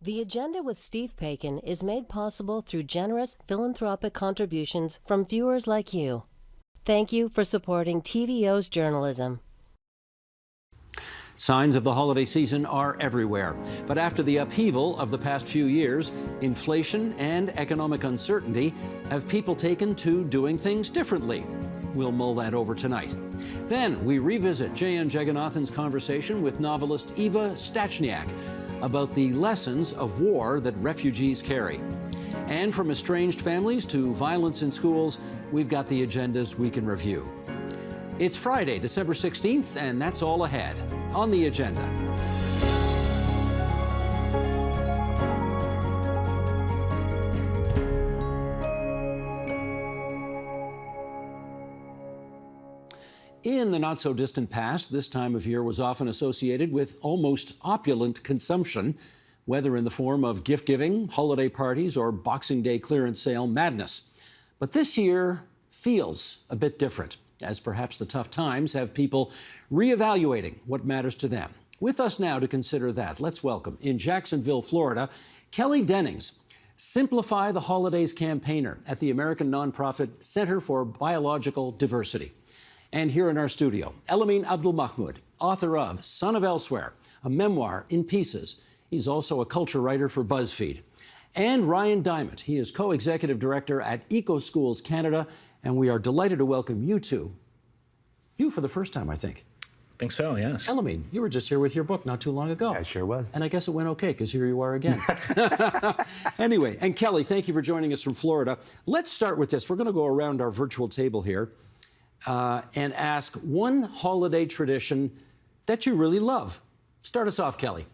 The Agenda with Steve Paikin is made possible through generous philanthropic contributions from viewers like you. Thank you for supporting TVO's journalism. Signs of the holiday season are everywhere. But after the upheaval of the past few years, inflation and economic uncertainty have people taken to doing things differently. We'll mull that over tonight. Then we revisit J.N. Jagannathan's conversation with novelist Eva Stachniak about the lessons of war that refugees carry. And from estranged families to violence in schools, we've got the agendas we can review. It's Friday, December 16th, and that's all ahead on the agenda. In the not-so-distant past, this time of year was often associated with almost opulent consumption, whether in the form of gift-giving, holiday parties, or Boxing Day clearance sale madness. But this year feels a bit different, as perhaps the tough times have people reevaluating what matters to them. With us now to consider that, let's welcome, in Jacksonville, Florida, Kelly Dennings, Simplify the Holidays campaigner at the American nonprofit Center for Biological Diversity. And here in our studio, Elamin Abdulmahmoud, author of Son of Elsewhere, a memoir in pieces. He's also a culture writer for BuzzFeed. And Ryan Diamond, he is co-executive director at Eco Schools Canada, and we are delighted to welcome you two. You for the first time, I think. I think so, yes. Elamin, you were just here with your book not too long ago. I sure was. And I guess it went okay, because here you are again. Anyway, and Kelly, thank you for joining us from Florida. Let's start with this. We're going to go around our virtual table here and ask one holiday tradition that you really love. Start us off, Kelly.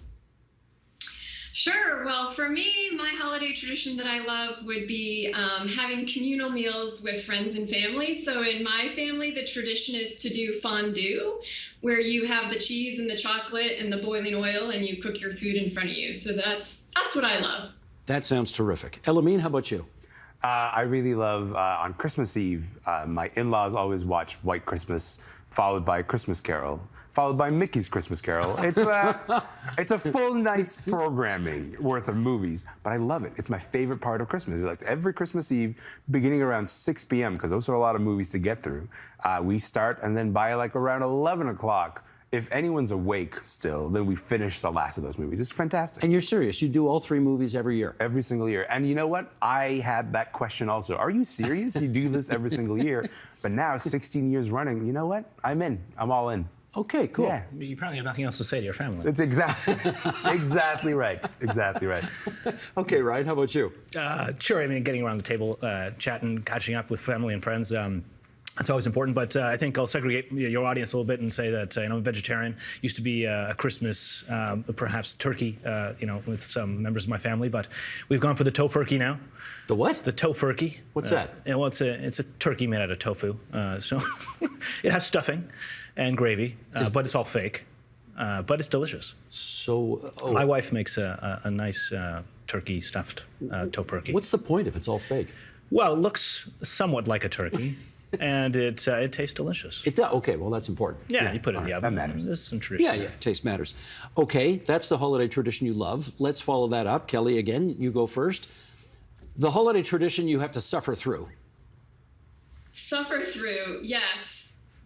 Sure. Well, for me, my holiday tradition that I love would be having communal meals with friends and family. So in my family, the tradition is to do fondue, where you have the cheese and the chocolate and the boiling oil, and you cook your food in front of you. So that's what I love. That sounds terrific. Elamin, how about you? I really love, on Christmas Eve, my in-laws always watch White Christmas, followed by Christmas Carol, followed by Mickey's Christmas Carol. It's a full night's programming worth of movies, but I love it. It's my favorite part of Christmas. It's like every Christmas Eve, beginning around 6 p.m., because those are a lot of movies to get through, we start, and then by like around 11 o'clock, if anyone's awake still, then we finish the last of those movies. It's fantastic. And you're serious? You do all three movies every year? Every single year. And you know what? I had that question also. Are you serious? You do this every single year. But now, 16 years running, you know what? I'm in. I'm all in. Okay, cool. Yeah. You probably have nothing else to say to your family. That's exactly right. Exactly right. Okay, Ryan, how about you? Sure, I mean, getting around the table, chatting, catching up with family and friends, it's always important, but I think I'll segregate your audience a little bit and say that I'm a vegetarian. Used to be a Christmas, perhaps turkey, with some members of my family, but we've gone for the tofurkey now. The what? The tofurkey. What's that? Well, it's a turkey made out of tofu. So it has stuffing and gravy, but it's all fake. But it's delicious. So my wife makes a nice turkey stuffed tofurkey. What's the point if it's all fake? Well, it looks somewhat like a turkey. And it tastes delicious. It does. Okay, well, that's important. Yeah, you put it in the oven. That matters. There's some tradition. Yeah, taste matters. Okay, that's the holiday tradition you love. Let's follow that up. Kelly, again, you go first. The holiday tradition you have to suffer through. Suffer through, yes.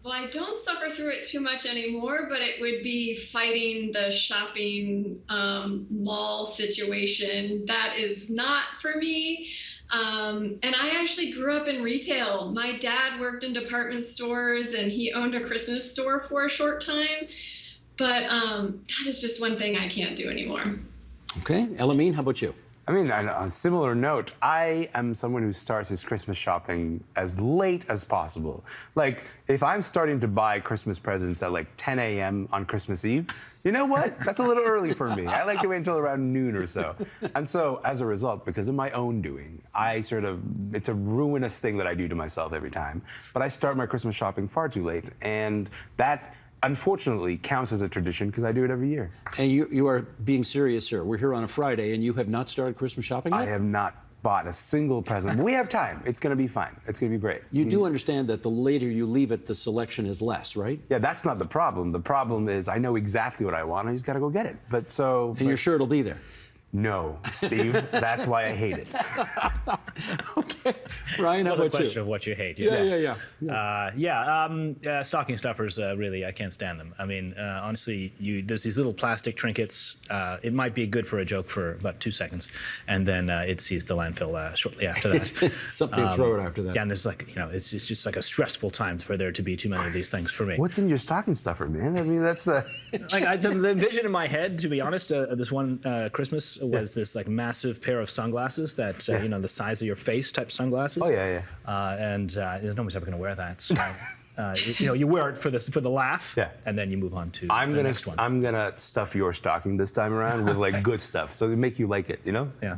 Well, I don't suffer through it too much anymore, but it would be fighting the shopping mall situation. That is not for me. And I actually grew up in retail. My dad worked in department stores and he owned a Christmas store for a short time. But that is just one thing I can't do anymore. Okay, Elamin, how about you? I mean, on a similar note, I am someone who starts his Christmas shopping as late as possible. Like, if I'm starting to buy Christmas presents at like 10 a.m. on Christmas Eve, you know what? That's a little early for me. I like to wait until around noon or so. And so, as a result, because of my own doing, it's a ruinous thing that I do to myself every time. But I start my Christmas shopping far too late. And that, unfortunately, counts as a tradition because I do it every year. And you are being serious, sir. We're here on a Friday, and you have not started Christmas shopping yet? I have not bought a single present. We have time. It's going to be fine. It's going to be great. You do understand that the later you leave it, the selection is less, right? Yeah, that's not the problem. The problem is I know exactly what I want. I just got to go get it. And you're sure it'll be there? No, Steve, that's why I hate it. Okay. Ryan, how That's a about question you? of what you hate. Yeah. Stocking stuffers, really, I can't stand them. I mean, honestly, there's these little plastic trinkets. It might be good for a joke for about 2 seconds, and then it sees the landfill shortly after that. Something to throw it after that. Yeah, and there's it's just like a stressful time for there to be too many of these things for me. What's in your stocking stuffer, man? I mean, that's the vision in my head, to be honest, this one Christmas was this like massive pair of sunglasses that the size of your face type sunglasses. Oh yeah. And nobody's ever going to wear that. So, you wear it for the laugh, and then you move on to the next one. I'm gonna stuff your stocking this time around with like good stuff, so to make you like it. Yeah.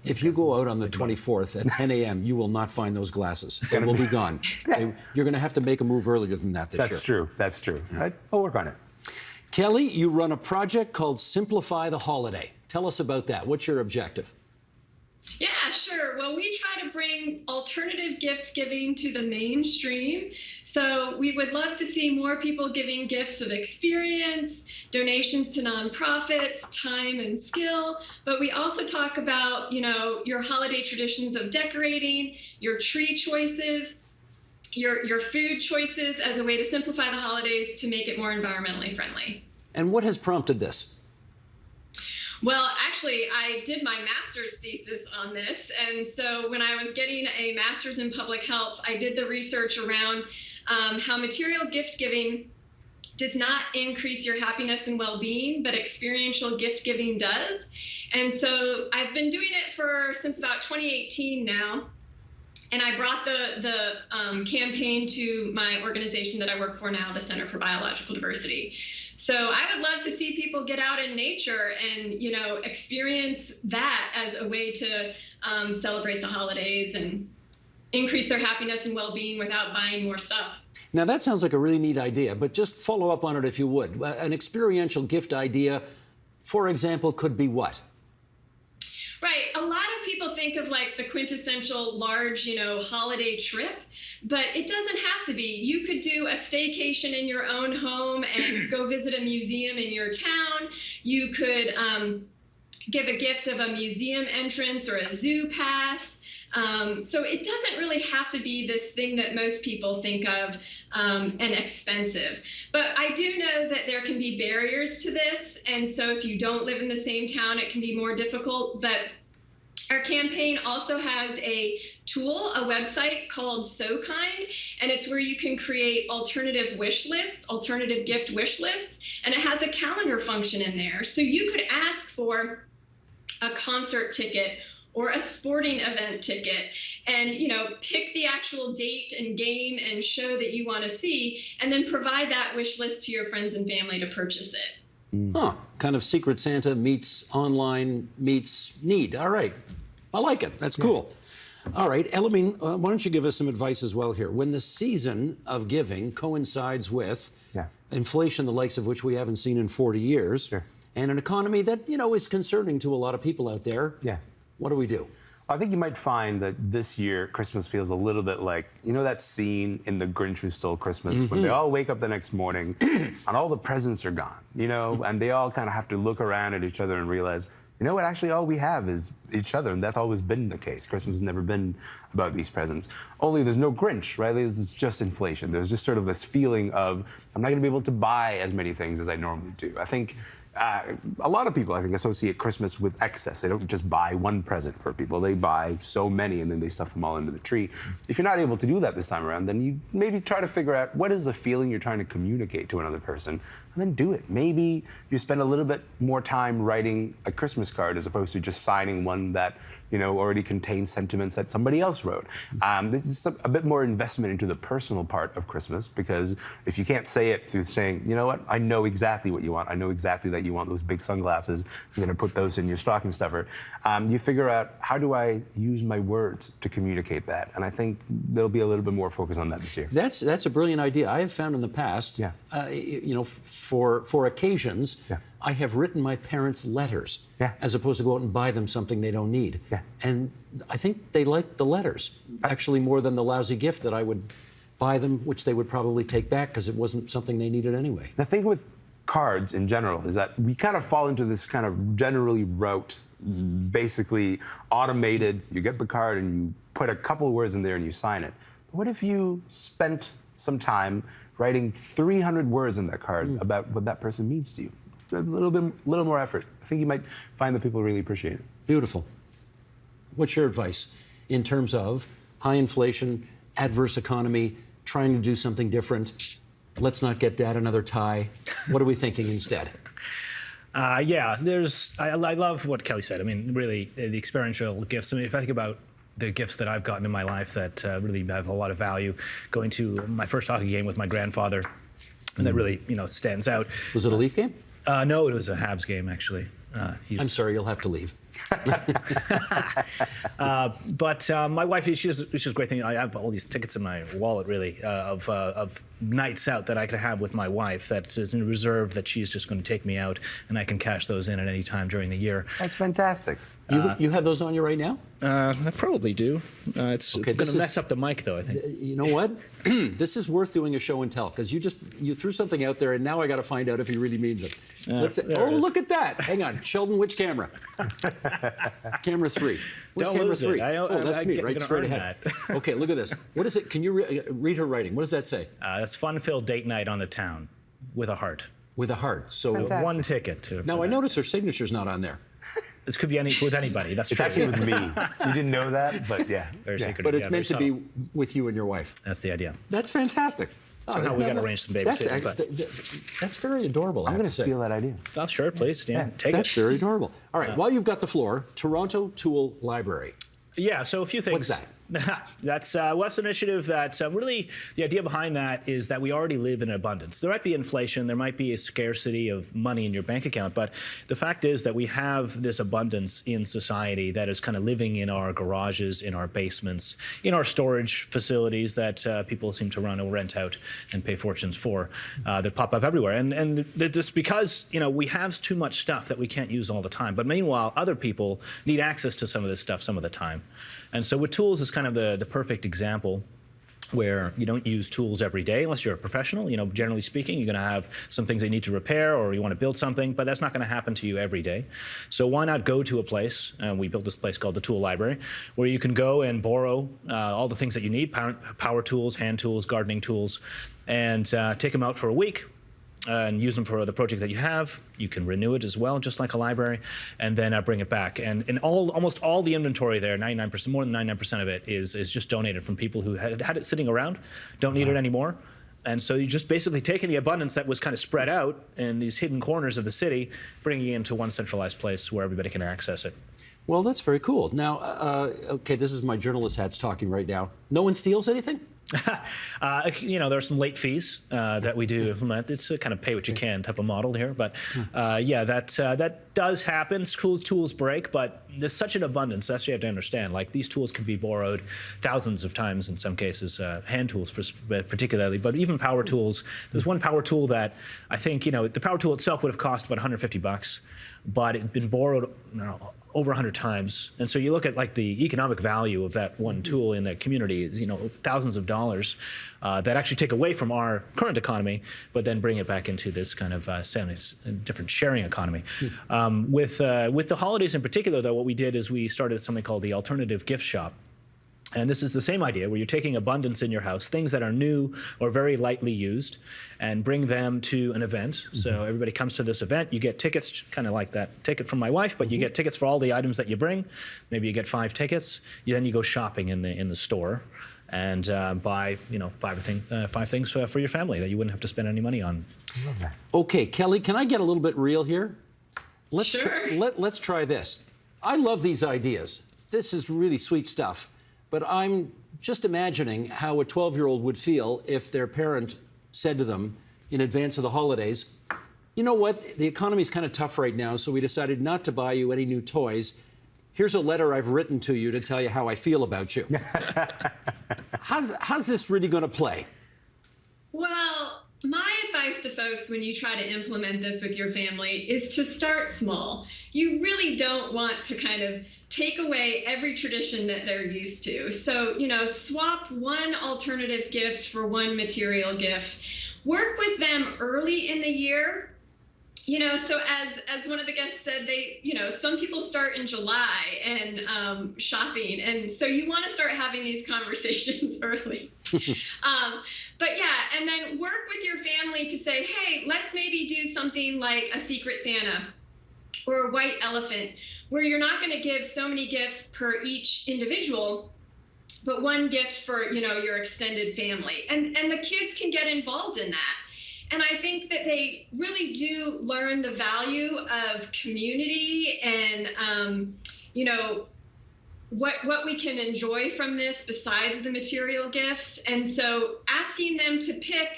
If you go out on the 24th at 10 a.m., you will not find those glasses. They will be gone. You're going to have to make a move earlier than that this year. That's true. Right? I'll work on it. Kelly, you run a project called Simplify the Holiday. Tell us about that. What's your objective? Yeah, sure. Well, we try to bring alternative gift giving to the mainstream. So we would love to see more people giving gifts of experience, donations to nonprofits, time and skill. But we also talk about, your holiday traditions of decorating, your tree choices, your food choices as a way to simplify the holidays to make it more environmentally friendly. And what has prompted this? Well, actually, I did my master's thesis on this. And so when I was getting a master's in public health, I did the research around how material gift giving does not increase your happiness and well-being, but experiential gift giving does. And so I've been doing it since about 2018 now. And I brought the campaign to my organization that I work for now, the Center for Biological Diversity. So I would love to see people get out in nature and, experience that as a way to celebrate the holidays and increase their happiness and well-being without buying more stuff. Now, that sounds like a really neat idea, but just follow up on it if you would. An experiential gift idea, for example, could be what? Right. A lot of people think of like the quintessential large, holiday trip, but it doesn't have to be. You could do a staycation in your own home and go visit a museum in your town. You could give a gift of a museum entrance or a zoo pass. So it doesn't really have to be this thing that most people think of and expensive. But I do know that there can be barriers to this. And so if you don't live in the same town, it can be more difficult. But our campaign also has a tool, a website called So Kind, and it's where you can create alternative wish lists, alternative gift wish lists, and it has a calendar function in there. So you could ask for a concert ticket or a sporting event ticket and, pick the actual date and game and show that you want to see, and then provide that wish list to your friends and family to purchase it. Huh. Kind of Secret Santa meets online meets need. All right. I like it. That's cool. All right. Elamine, why don't you give us some advice as well here? When the season of giving coincides with inflation, the likes of which we haven't seen in 40 years, and an economy that, is concerning to a lot of people out there, what do we do? I think you might find that this year Christmas feels a little bit like, that scene in The Grinch Who Stole Christmas when they all wake up the next morning and all the presents are gone, and they all kind of have to look around at each other and realize, what, actually all we have is each other, and that's always been the case. Christmas has never been about these presents. Only there's no Grinch, right? It's just inflation. There's just sort of this feeling of, I'm not gonna be able to buy as many things as I normally do. I think a lot of people, associate Christmas with excess. They don't just buy one present for people. They buy so many and then they stuff them all into the tree. If you're not able to do that this time around, then you maybe try to figure out what is the feeling you're trying to communicate to another person, and then do it. Maybe you spend a little bit more time writing a Christmas card as opposed to just signing one that already contains sentiments that somebody else wrote. This is a bit more investment into the personal part of Christmas, because if you can't say it through saying, you know what, I know exactly what you want. I know exactly that you want those big sunglasses. I'm gonna put those in your stocking stuffer. You figure out, how do I use my words to communicate that? And I think there'll be a little bit more focus on that this year. That's a brilliant idea. I have found in the past, for occasions, I have written my parents letters as opposed to go out and buy them something they don't need. And I think they like the letters, actually more than the lousy gift that I would buy them, which they would probably take back because it wasn't something they needed anyway. The thing with cards in general is that we kind of fall into this kind of generally rote basically automated. You get the card and you put a couple of words in there and you sign it. What if you spent some time writing 300 words on that card about what that person means to you? A little more effort. I think you might find that people really appreciate it. Beautiful. What's your advice in terms of high inflation, adverse economy, trying to do something different? Let's not get Dad another tie. What are we thinking instead? I love what Kelly said. I mean, really, the experiential gifts. I mean, if I think about the gifts that I've gotten in my life that really have a lot of value, going to my first hockey game with my grandfather, and that really, stands out. Was it a Leaf game? No, it was a Habs game, actually. I'm sorry, you'll have to leave. But my wife, she does a great thing. I have all these tickets in my wallet, really, of nights out that I could have with my wife that is in reserve that she's just going to take me out, and I can cash those in at any time during the year. That's fantastic. You have those on you right now? I probably do. It's Okay, going to mess up the mic, though, I think. You know what? This is worth doing a show and tell, because you threw something out there, and now I got to find out if he really means it. Look at that. Hang on. Sheldon, which camera? Camera 3. Which Don't camera lose 3? it. That's me, right straight ahead. Okay, look at this. What is it? Can you read her writing? What does that say? That's fun-filled date night on the town with a heart. With a heart. So Fantastic. One ticket. Now I notice her signature's not on there. This could be with anybody. That's It's true. actually with me. You didn't know that, but yeah. Very secretive. But it's yeah, meant to very be with you and your wife. subtle. That's the idea. That's fantastic. Somehow we got to arrange some babysitting. That's very adorable. I'm going to steal that idea. Oh, sure, please. Yeah, take That's it. very adorable. All right, while you've got the floor, Toronto Tool Library. Yeah, so a few things. What's that? That's an initiative that really the idea behind that is that we already live in abundance. There might be inflation, there might be a scarcity of money in your bank account, but the fact is that we have this abundance in society that is kind of living in our garages, in our basements, in our storage facilities that people seem to rent out and pay fortunes for that pop up everywhere. And it's because we have too much stuff that we can't use all the time. But meanwhile, other people need access to some of this stuff some of the time. And so with tools is kind of the perfect example where you don't use tools every day unless you're a professional. Generally speaking, you're going to have some things that you need to repair or you want to build something, but that's not going to happen to you every day. So why not go to a place, we built this place called the Tool Library, where you can go and borrow all the things that you need, power tools, hand tools, gardening tools, and take them out for a week. And use them for the project that you have. You can renew it as well, just like a library, and then bring it back. And almost all the inventory there, 99%, more than 99% of it is just donated from people who had it sitting around, don't need it anymore. And so you just basically taking the abundance that was kind of spread out in these hidden corners of the city, bringing it into one centralized place where everybody can access it. Well, that's very cool. Now, okay, this is my journalist hats talking right now. No one steals anything? There are some late fees that we do implement. It's a kind of pay what you can type of model here, but that does happen. Tools break, but there's such an abundance. That's what you have to understand. Like these tools can be borrowed thousands of times in some cases, hand tools particularly, but even power tools. There's one power tool that I think the power tool itself would have cost about $150, but it's been borrowed over 100 times. And so you look at like the economic value of that one tool in the community is, thousands of dollars that actually take away from our current economy, but then bring it back into this kind of different sharing economy. With the holidays in particular, though, what we did is we started something called the Alternative Gift Shop. And this is the same idea where you're taking abundance in your house, things that are new or very lightly used, and bring them to an event. So everybody comes to this event, you get tickets, kind of like that ticket from my wife, but you get tickets for all the items that you bring. Maybe you get 5 tickets. Then you go shopping in the store and buy 5 things for your family that you wouldn't have to spend any money on. I love that. Okay, Kelly, can I get a little bit real here? Sure. Let's try this. I love these ideas. This is really sweet stuff. But I'm just imagining how a 12-year-old would feel if their parent said to them in advance of the holidays, you know what, the economy's kind of tough right now, so we decided not to buy you any new toys. Here's a letter I've written to you to tell you how I feel about you. How's this really going to play? Well, my advice to folks when you try to implement this with your family is to start small. You really don't want to kind of take away every tradition that they're used to. So, swap one alternative gift for one material gift. Work with them early in the year So as one of the guests said, some people start in July and shopping, and so you want to start having these conversations early. But yeah, and then work with your family to say, hey, let's maybe do something like a Secret Santa or a white elephant, where you're not going to give so many gifts per each individual, but one gift for your extended family, and the kids can get involved in that. And I think that they really do learn the value of community and, what we can enjoy from this besides the material gifts. And so asking them to pick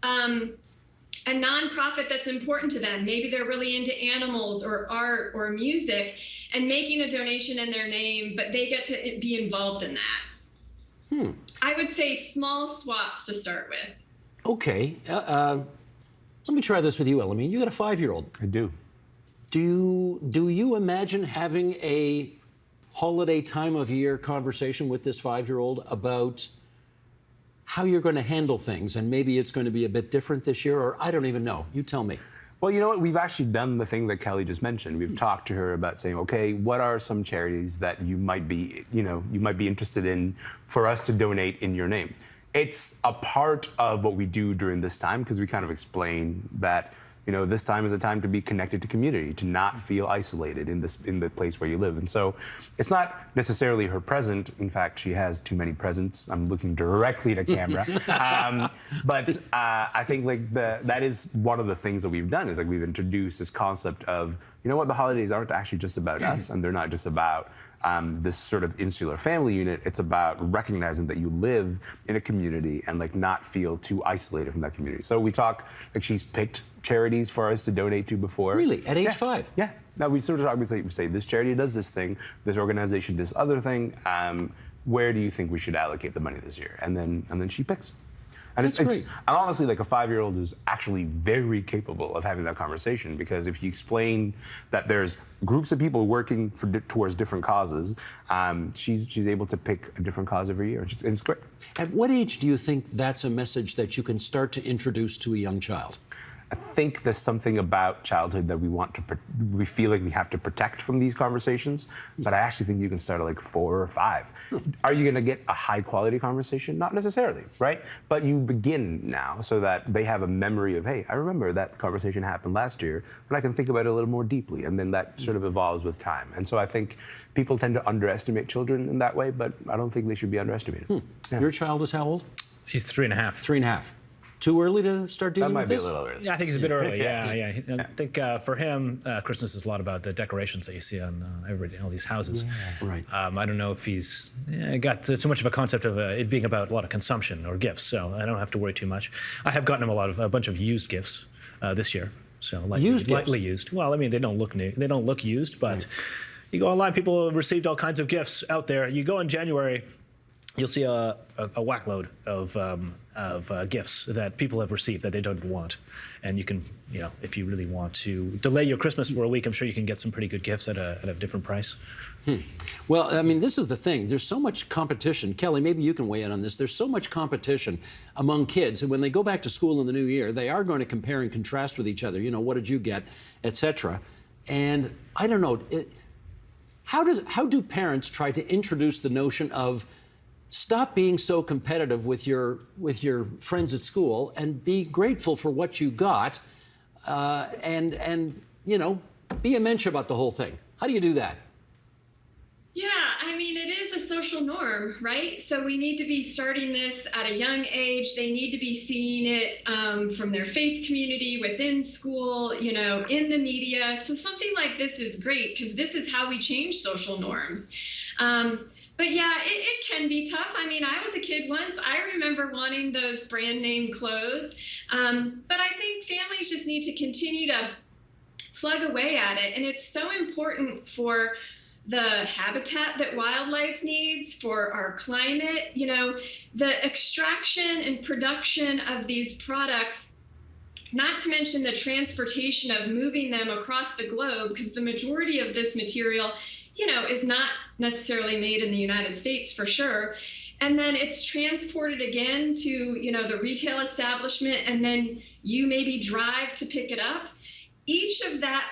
a nonprofit that's important to them. Maybe they're really into animals or art or music, and making a donation in their name, but they get to be involved in that. I would say small swaps to start with. Okay. Let me try this with you, Elamine. You got a 5-year-old. I do. Do you imagine having a holiday time of year conversation with this 5-year-old about how you're going to handle things, and maybe it's going to be a bit different this year, or I don't even know? You tell me. Well, you know what? We've actually done the thing that Kelly just mentioned. We've talked to her about saying, okay, what are some charities that you might be interested in for us to donate in your name? It's a part of what we do during this time, because we kind of explain that, this time is a time to be connected to community, to not feel isolated in the place where you live. And so it's not necessarily her present. In fact, she has too many presents. I'm looking directly to camera. But I think that is one of the things that we've done, is we've introduced this concept of, the holidays aren't actually just about us, and they're not just about this sort of insular family unit. It's about recognizing that you live in a community and not feel too isolated from that community. So we talk, she's picked charities for us to donate to before. Really? At age 5? Yeah. Now we sort of talk, we say this charity does this thing, this organization this other thing. Where do you think we should allocate the money this year? And then she picks. And That's great. And honestly, a 5-year-old is actually very capable of having that conversation, because if you explain that there's groups of people working towards different causes, she's able to pick a different cause every year, and it's great. At what age do you think that's a message that you can start to introduce to a young child? I think there's something about childhood that we feel like we have to protect from these conversations, but I actually think you can start at 4 or 5. Are you going to get a high quality conversation? Not necessarily, right? But you begin now, so that they have a memory of, hey, I remember that conversation happened last year, and I can think about it a little more deeply, and then that sort of evolves with time. And so I think people tend to underestimate children in that way, but I don't think they should be underestimated. Yeah. Your child is how old? He's 3.5. 3.5. Too early to start dealing with this? That might be a little early. Yeah, I think it's a bit early. Yeah. I think for him, Christmas is a lot about the decorations that you see on all these houses. Yeah. Right. I don't know if he's got too much of a concept of it being about a lot of consumption or gifts, so I don't have to worry too much. I have gotten him a bunch of used gifts this year. So lightly used. Well, I mean, they don't look new. They don't look used, but you go online, people have received all kinds of gifts out there. You go in January, you'll see a whackload of gifts that people have received that they don't want. And you can, if you really want to delay your Christmas for a week, I'm sure you can get some pretty good gifts at a different price. Well, I mean, this is the thing. There's so much competition. Kelly, maybe you can weigh in on this. There's so much competition among kids. And when they go back to school in the new year, they are going to compare and contrast with each other. What did you get, et cetera. And I don't know, how do parents try to introduce the notion of stop being so competitive with your friends at school and be grateful for what you got, and be a mensch about the whole thing? How do you do that? Yeah, I mean, it is a social norm, right? So we need to be starting this at a young age. They need to be seeing it from their faith community, within school, in the media. So something like this is great, because this is how we change social norms. But yeah, it can be tough. I mean, I was a kid once. I remember wanting those brand name clothes. But I think families just need to continue to plug away at it. And it's so important for the habitat that wildlife needs, for our climate. The extraction and production of these products, not to mention the transportation of moving them across the globe, because the majority of this material is not necessarily made in the United States, for sure. And then it's transported again to, the retail establishment, and then you maybe drive to pick it up. each of that,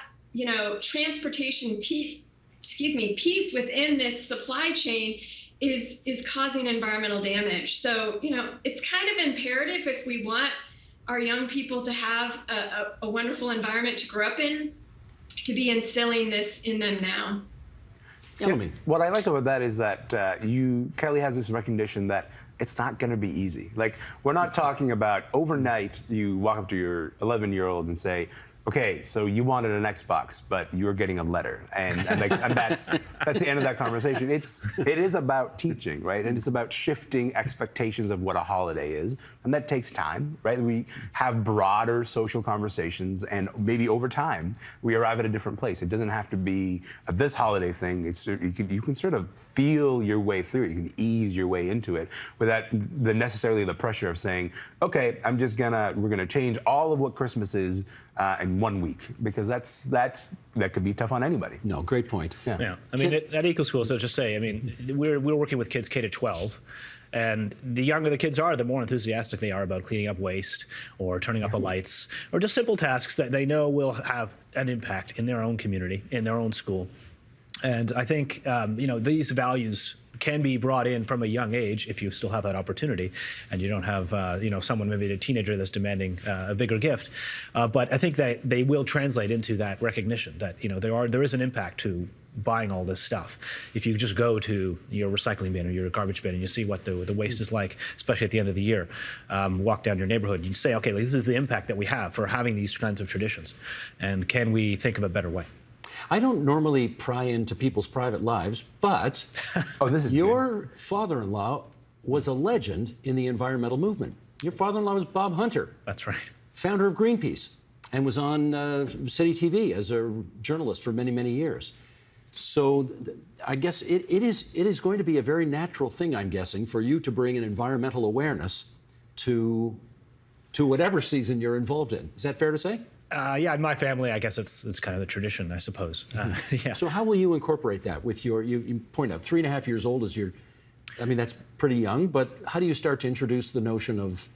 transportation piece within this supply chain is causing environmental damage. So, it's kind of imperative if we want our young people to have a wonderful environment to grow up in, to be instilling this in them now. Yeah, what I like about that is that Kelly has this recognition that it's not going to be easy. Like, we're not talking about overnight you walk up to your 11-year-old and say, okay, so you wanted an Xbox, but you're getting a letter, and that's the end of that conversation. It is about teaching, right? And it's about shifting expectations of what a holiday is, and that takes time, right? We have broader social conversations, and maybe over time we arrive at a different place. It doesn't have to be this holiday thing. You can sort of feel your way through it. You can ease your way into it without necessarily the pressure of saying, okay, we're gonna change all of what Christmas is in 1 week, because that could be tough on anybody. No, great point. Yeah. I mean, at Eco School, so just say, I mean, we're working with kids K to 12. And the younger the kids are, the more enthusiastic they are about cleaning up waste or turning off the lights, or just simple tasks that they know will have an impact in their own community, in their own school. And I think, these values can be brought in from a young age if you still have that opportunity and you don't have, someone, maybe a teenager that's demanding a bigger gift. But I think that they will translate into that recognition that, there is an impact to buying all this stuff. If you just go to your recycling bin or your garbage bin and you see what the waste is like, especially at the end of the year, walk down your neighborhood, you say, okay, this is the impact that we have for having these kinds of traditions. And can we think of a better way? I don't normally pry into people's private lives, but your father-in-law was a legend in the environmental movement. Your father-in-law was Bob Hunter. That's right. Founder of Greenpeace, and was on City TV as a journalist for many, many years. So I guess it is going to be a very natural thing, I'm guessing, for you to bring an environmental awareness to whatever season you're involved in. Is that fair to say? Yeah, in my family, I guess it's kind of the tradition, I suppose. Yeah. So how will you incorporate that with you point out 3.5 years old is that's pretty young, but how do you start to introduce the notion of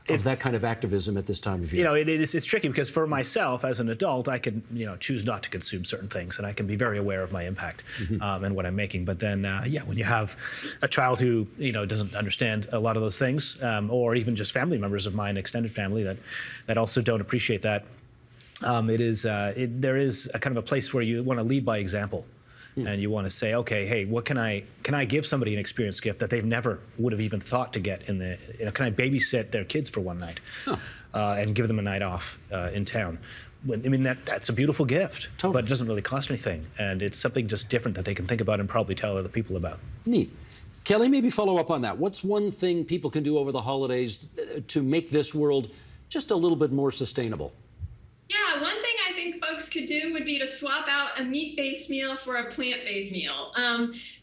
that kind of activism at this time of year? It's tricky because for myself as an adult, I can choose not to consume certain things, and I can be very aware of my impact and what I'm making. But then, when you have a child who doesn't understand a lot of those things, or even just family members of mine, extended family that also don't appreciate that, there is a kind of a place where you want to lead by example. And you want to say, okay, hey, what can I give somebody an experience gift that they've never would have even thought to get can I babysit their kids for one night and give them a night off in town? That's a beautiful gift, but it doesn't really cost anything. And it's something just different that they can think about and probably tell other people about. Neat. Kelly, maybe follow up on that. What's one thing people can do over the holidays to make this world just a little bit more sustainable? Yeah, one thing I think folks could do would be to swap out a meat-based meal for a plant-based meal.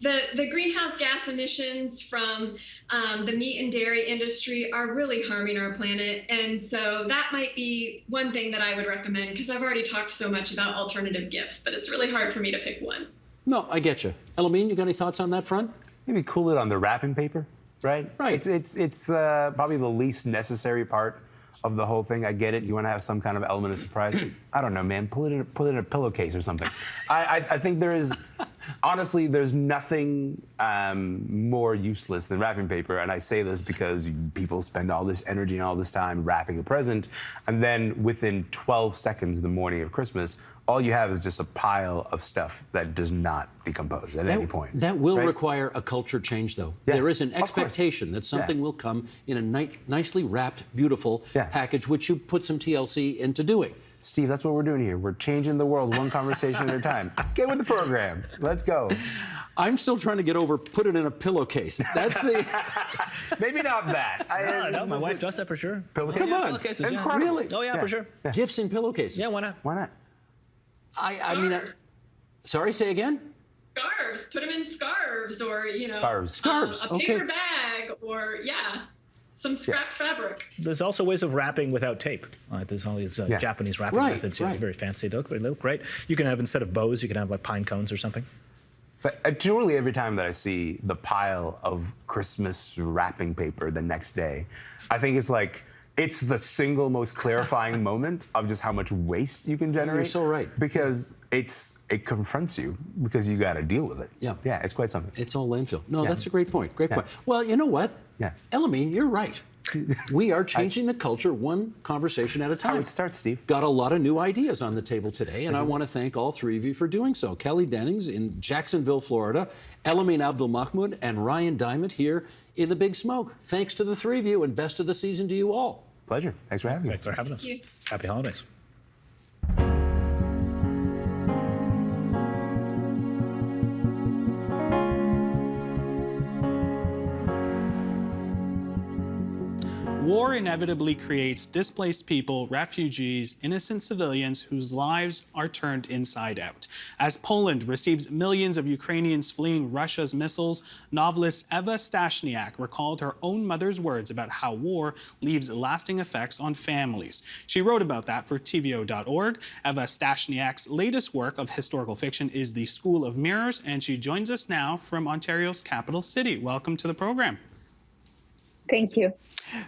The greenhouse gas emissions from the meat and dairy industry are really harming our planet, and so that might be one thing that I would recommend, because I've already talked so much about alternative gifts, but it's really hard for me to pick one. No, I get you. Elamine, you got any thoughts on that front? Maybe cool it on the wrapping paper, right? Right. It's probably the least necessary part of the whole thing. I get it. You want to have some kind of element of surprise. I don't know, man. Put it in a pillowcase or something. I think honestly, there's nothing more useless than wrapping paper. And I say this because people spend all this energy and all this time wrapping a present, and then within 12 seconds the morning of Christmas, all you have is just a pile of stuff that does not decompose at any point. That will require a culture change, though. Yeah, there is an expectation that something will come in a nicely wrapped, beautiful package, which you put some TLC into doing. Steve, that's what we're doing here. We're changing the world one conversation at a time. Get with the program. Let's go. I'm still trying to get over put it in a pillowcase. That's the... Maybe not that. No, my wife does that for sure. Pillowcases? Come on. Pillowcases, Incredible. Really? Oh, yeah, for sure. Yeah. Gifts in pillowcases? Yeah, why not? Why not? Sorry, say again? Scarves. Put them in scarves, or Scarves. a paper bag, or some scrap fabric. There's also ways of wrapping without tape. There's all these Japanese wrapping methods. They're very fancy. They look great. You can have, instead of bows, you can have like pine cones or something. But truly, every time that I see the pile of Christmas wrapping paper the next day, I think it's like it's the single most clarifying moment of just how much waste you can generate. You're so right. Because it confronts you because you got to deal with it. Yeah. Yeah, it's quite something. It's all landfill. No, Yeah. that's a great point. Great Yeah. point. Well, you know what? Yeah. Elamine, you're right. We are changing the culture one conversation at a That's how time. it starts, Steve. Got a lot of new ideas on the table today, and I want to thank all three of you for doing so. Kelly Dennings in Jacksonville, Florida, Elamine Abdul Mahmoud, and Ryan Diamond here in the Big Smoke. Thanks to the three of you, and best of the season to you all. Pleasure. Thanks for having us. Thanks for having us. Thank you. Happy holidays. War inevitably creates displaced people, refugees, innocent civilians whose lives are turned inside out. As Poland receives millions of Ukrainians fleeing Russia's missiles, novelist Eva Stashniak recalled her own mother's words about how war leaves lasting effects on families. She wrote about that for TVO.org. Eva Stashniak's latest work of historical fiction is The School of Mirrors, and she joins us now from Ontario's capital city. Welcome to the program. Thank you.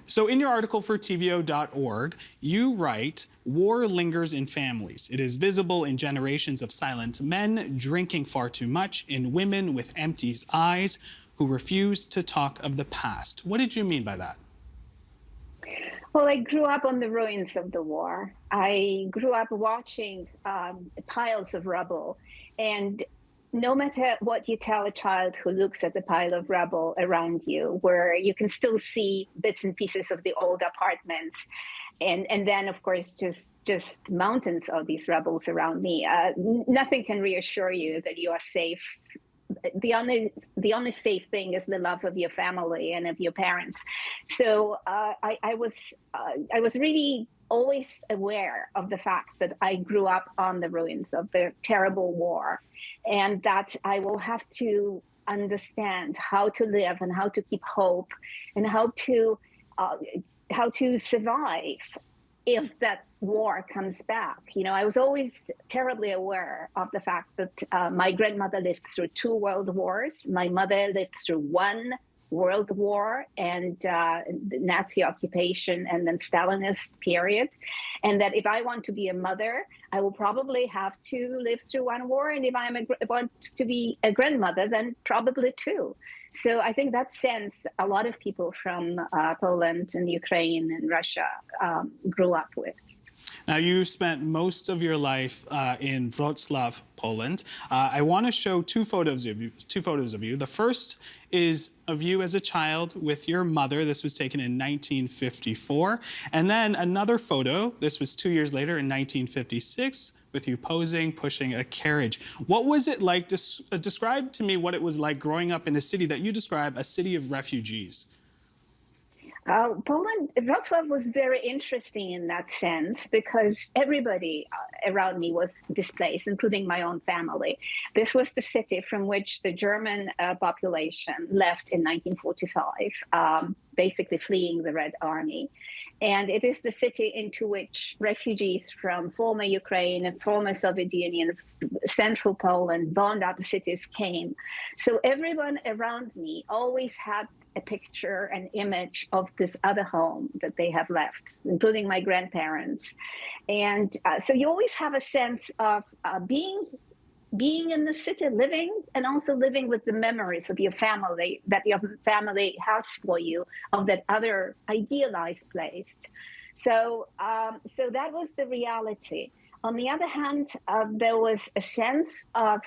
So in your article for TVO.org, you write, war lingers in families. It is visible in generations of silent men drinking far too much, in women with empty eyes who refuse to talk of the past. What did you mean by that? Well, I grew up on the ruins of the war. I grew up watching piles of rubble. And no matter what you tell a child who looks at the pile of rubble around you, where you can still see bits and pieces of the old apartments, and then, of course, just mountains of these rubbles around me, nothing can reassure you that you are safe. The only safe thing is the love of your family and of your parents. So I was really always aware of the fact that I grew up on the ruins of the terrible war, and that I will have to understand how to live and how to keep hope and how to survive if that war comes back. You know, I was always terribly aware of the fact that my grandmother lived through 2 world wars. My mother lived through 1 World War and the Nazi occupation and then Stalinist period. And that if I want to be a mother, I will probably have to live through 1 war. And if I want to be a grandmother, then probably 2. So I think that sense a lot of people from Poland and Ukraine and Russia grew up with. Now, you spent most of your life in Wrocław, Poland. I want to show two photos of you. The first is of you as a child with your mother. This was taken in 1954. And then another photo, this was 2 years later in 1956, with you posing, pushing a carriage. What was it like? Describe to me what it was like growing up in a city that you describe a city of refugees. Poland, Wrocław was very interesting in that sense because everybody around me was displaced, including my own family. This was the city from which the German population left in 1945, basically fleeing the Red Army. And it is the city into which refugees from former Ukraine and former Soviet Union, central Poland, bombed out cities came. So everyone around me always had a picture, an image of this other home that they have left, including my grandparents. And so you always have a sense of being in the city, living, and also living with the memories of your family that your family has for you of that other idealized place. So, so that was the reality. On the other hand, there was a sense of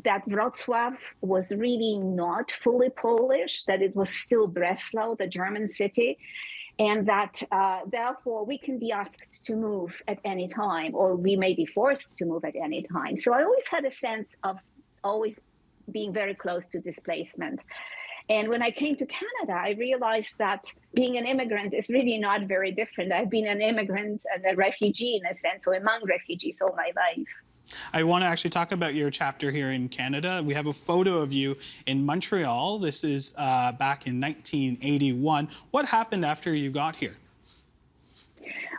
that Wrocław was really not fully Polish, that it was still Breslau, the German city, and that therefore we can be asked to move at any time, or we may be forced to move at any time. So I always had a sense of always being very close to displacement. And when I came to Canada, I realized that being an immigrant is really not very different. I've been an immigrant and a refugee in a sense, or among refugees all my life. I want to actually talk about your chapter here in Canada. We have a photo of you in Montreal. This is back in 1981. What happened after you got here?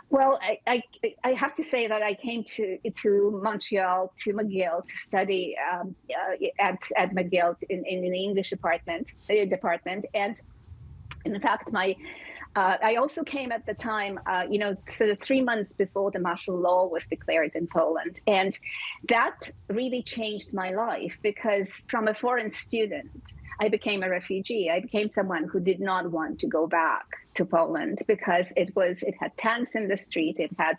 Well, I have to say that I came to Montreal, to McGill, to study at McGill in the English department. And in fact, I also came at the time, sort of 3 months before the martial law was declared in Poland. And that really changed my life, because from a foreign student, I became a refugee. I became someone who did not want to go back to Poland, because it had tanks in the street, it had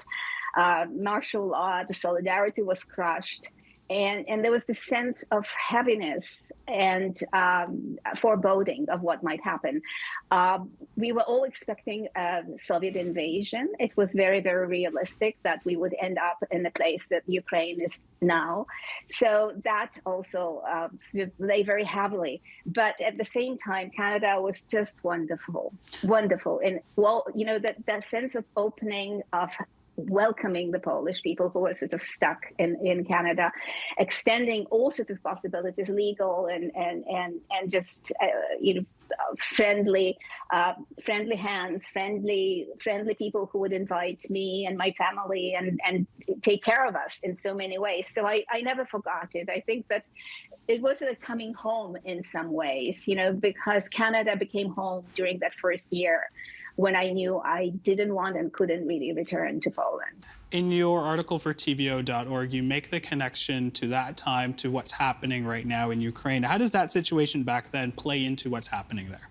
martial law, the solidarity was crushed. And there was this sense of heaviness and foreboding of what might happen. We were all expecting a Soviet invasion. It was very, very realistic that we would end up in the place that Ukraine is now. So that also sort of lay very heavily. But at the same time, Canada was just wonderful, wonderful. And that sense of opening, of welcoming the Polish people who were sort of stuck in Canada, extending all sorts of possibilities, legal and just friendly hands, friendly people who would invite me and my family and take care of us in so many ways. So I never forgot it. I think that it was a coming home in some ways, because Canada became home during that first year, when I knew I didn't want and couldn't really return to Poland. In your article for TVO.org, you make the connection to that time to what's happening right now in Ukraine. How does that situation back then play into what's happening there?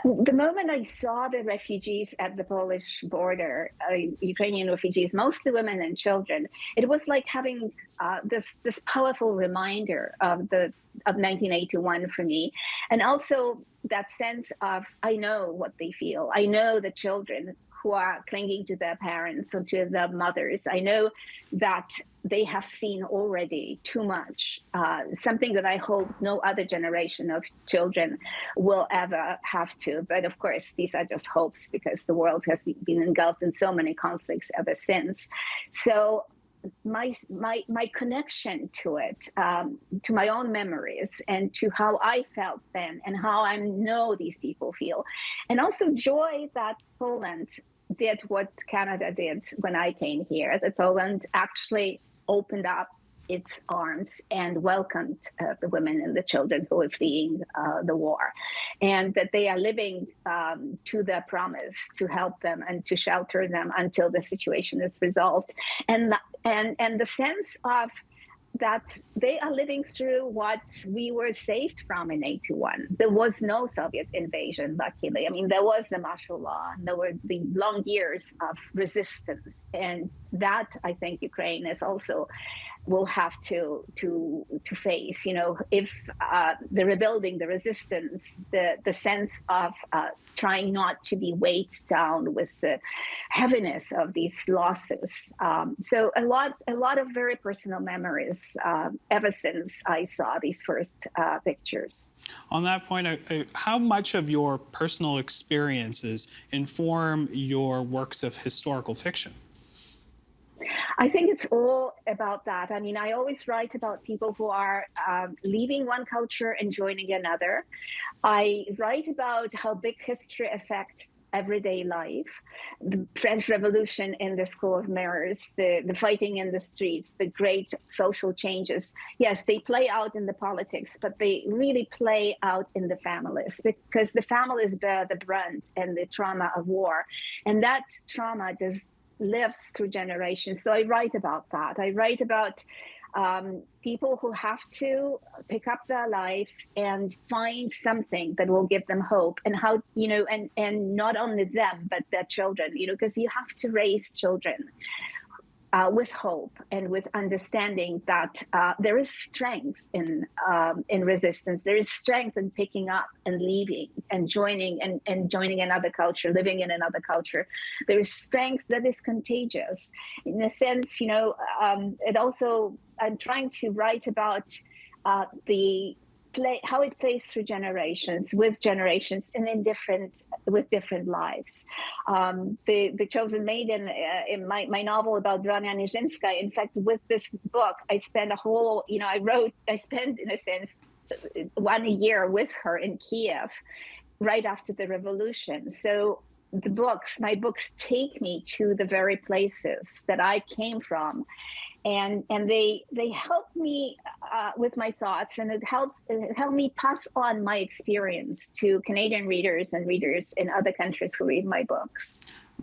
The moment I saw the refugees at the Polish border, Ukrainian refugees, mostly women and children, it was like having this powerful reminder of 1981 for me. And also that sense of, I know what they feel. I know the children who are clinging to their parents or to their mothers. I know that they have seen already too much, something that I hope no other generation of children will ever have to. But of course, these are just hopes, because the world has been engulfed in so many conflicts ever since. So my connection to it, to my own memories and to how I felt then and how I know these people feel, and also joy that Poland did what Canada did when I came here, that Poland actually opened up its arms and welcomed the women and the children who were fleeing the war, and that they are living to their promise to help them and to shelter them until the situation is resolved. And the sense of that they are living through what we were saved from in 81. There was no Soviet invasion, luckily. I mean, there was the martial law, and there were the long years of resistance. And that, I think, Ukraine is also will have to face, if the rebuilding, the resistance, the sense of trying not to be weighed down with the heaviness of these losses. So a lot of very personal memories ever since I saw these first pictures. On that point, how much of your personal experiences inform your works of historical fiction? I think it's all about that. I mean, I always write about people who are leaving one culture and joining another. I write about how big history affects everyday life, the French Revolution in the School of Mirrors, the fighting in the streets, the great social changes. Yes, they play out in the politics, but they really play out in the families, because the families bear the brunt and the trauma of war. And that trauma lives through generations. So I write about that. I write about people who have to pick up their lives and find something that will give them hope, and how, and not only them, but their children, because you have to raise children with hope and with understanding that there is strength in resistance. There is strength in picking up and leaving and joining and joining another culture, living in another culture. There is strength that is contagious. In a sense, it also, I'm trying to write about how it plays through generations, with generations, and with different lives. The Chosen Maiden, in my novel about Brania Nijinsky, in fact, with this book, I spent I spent, in a sense, 1 year with her in Kiev right after the revolution. So my books take me to the very places that I came from. and they help me with my thoughts, and it helped me pass on my experience to Canadian readers and readers in other countries who read my books.